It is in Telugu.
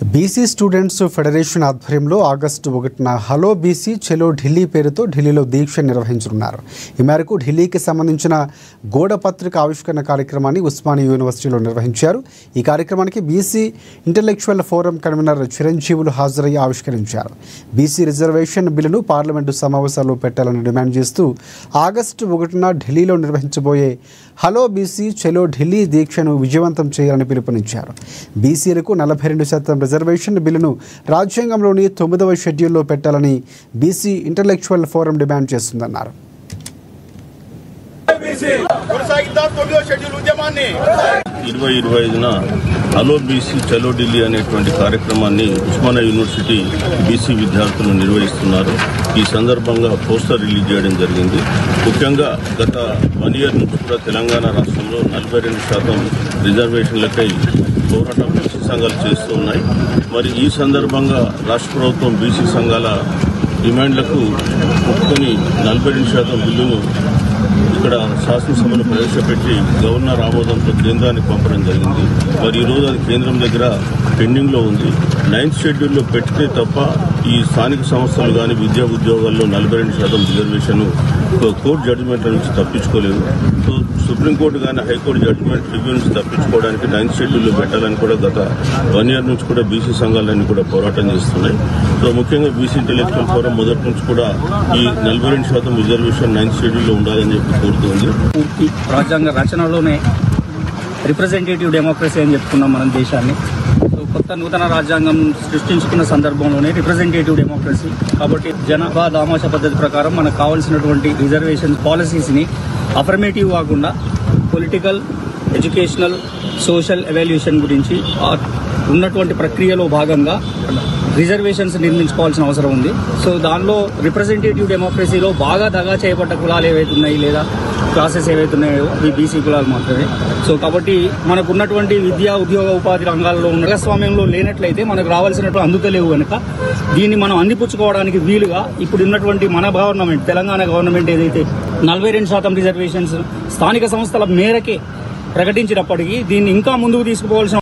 బీసీ స్టూడెంట్స్ ఫెడరేషన్ ఆధ్వర్యంలో ఆగస్టు 1న హలో బీసీ చలో ఢిల్లీ పేరుతో ఢిల్లీలో దీక్ష నిర్వహించనున్నారు. ఈ మేరకు ఢిల్లీకి సంబంధించిన గోడ పత్రిక ఆవిష్కరణ కార్యక్రమాన్ని ఉస్మానియా యూనివర్సిటీలో నిర్వహించారు. ఈ కార్యక్రమానికి బీసీ ఇంటెలెక్చువల్ ఫోరం కన్వీనర్ చిరంజీవులు హాజరయ్యి ఆవిష్కరించారు. బీసీ రిజర్వేషన్ బిల్లును పార్లమెంటు సమావేశాల్లో పెట్టాలని డిమాండ్ చేస్తూ ఆగస్టు 1న ఢిల్లీలో నిర్వహించబోయే హలో బీసీ చలో ఢిల్లీ దీక్షను విజయవంతం చేయాలని పిలుపునిచ్చారు. బీసీలకు 42% రిజర్వేషన్ బిల్లును రాజ్యాంగంలోని 9వ షెడ్యూల్లో పెట్టాలని బీసీ ఇంటెలెక్చువల్ ఫోరం డిమాండ్ చేస్తుందన్నారు. 2025న హలో బీసీ చలో ఢిల్లీ అనేటువంటి కార్యక్రమాన్ని ఉస్మానియా యూనివర్సిటీ బీసీ విద్యార్థులు నిర్వహిస్తున్నారు. ఈ సందర్భంగా పోస్టర్ రిలీజ్ చేయడం జరిగింది. ముఖ్యంగా గత 1 ఇయర్ నుంచి కూడా తెలంగాణ రాష్ట్రంలో 42% రిజర్వేషన్లకై పోరాటం బీసీ సంఘాలు చేస్తూ ఉన్నాయి. మరి ఈ సందర్భంగా రాష్ట్ర ప్రభుత్వం బీసీ సంఘాల డిమాండ్లకు ఒప్పుకొని 42% బిల్లును ఇక్కడ శాసనసభలో ప్రవేశపెట్టి గవర్నర్ ఆమోదంతో కేంద్రానికి పంపడం జరిగింది. మరి ఈరోజు అది కేంద్రం దగ్గర పెండింగ్లో ఉంది. 9th షెడ్యూల్లో పెడితే తప్ప ఈ స్థానిక సంస్థలు కానీ విద్యా ఉద్యోగాల్లో 42% రిజర్వేషన్ కోర్టు జడ్జిమెంట్ల నుంచి తప్పించుకోలేదు. సో సుప్రీంకోర్టు కానీ హైకోర్టు జడ్జిమెంట్ రివ్యూ నుంచి తప్పించుకోవడానికి 9th షెడ్యూల్లో పెట్టాలని కూడా గత 1 ఇయర్ నుంచి కూడా బీసీ సంఘాలన్నీ కూడా పోరాటం చేస్తున్నాయి. సో ముఖ్యంగా బీసీ ఇంటెలెక్చువల్ ఫోరం మొదటి నుంచి కూడా ఈ 42% రిజర్వేషన్ 9th షెడ్యూల్లో ఉండాలని చెప్పి కోరుతుంది. పూర్తి రాజ్యాంగ రచనలోనే రిప్రజెంటేటివ్ డెమోక్రసీ అని చెప్పుకున్నాం మనం దేశాన్ని. కొత్త నూతన రాజ్యాంగం సృష్టించుకున్న సందర్భంలోనే రిప్రజెంటేటివ్ డెమోక్రసీ కాబట్టి జనాభా దామాష పద్ధతి ప్రకారం మనకు కావాల్సినటువంటి రిజర్వేషన్ పాలసీస్ని అఫర్మేటివ్ కాకుండా పొలిటికల్, ఎడ్యుకేషనల్, సోషల్ ఎవాల్యుయేషన్ గురించి ఉన్నటువంటి ప్రక్రియలో భాగంగా రిజర్వేషన్స్ నిర్మించుకోవాల్సిన అవసరం ఉంది. సో దానిలో రిప్రజెంటేటివ్ డెమోక్రసీలో బాగా దగా చేయబడ్డ కులాలు ఏవైతే ఉన్నాయి లేదా క్లాసెస్ ఏవైతే ఉన్నాయో అవి బీసీ కులాలు మాత్రమే. సో కాబట్టి మనకు ఉన్నటువంటి విద్యా, ఉద్యోగ, ఉపాధి రంగాల్లో భాగస్వామ్యంలో లేనట్లయితే మనకు రావాల్సినటువంటి అందుతలేవు కనుక దీన్ని మనం అందిపుచ్చుకోవడానికి వీలుగా ఇప్పుడు ఉన్నటువంటి మన గవర్నమెంట్, తెలంగాణ గవర్నమెంట్ ఏదైతే 42% రిజర్వేషన్స్ స్థానిక సంస్థల మేరకే ప్రకటించినప్పటికీ దీన్ని ఇంకా ముందుకు తీసుకుపోవాల్సిన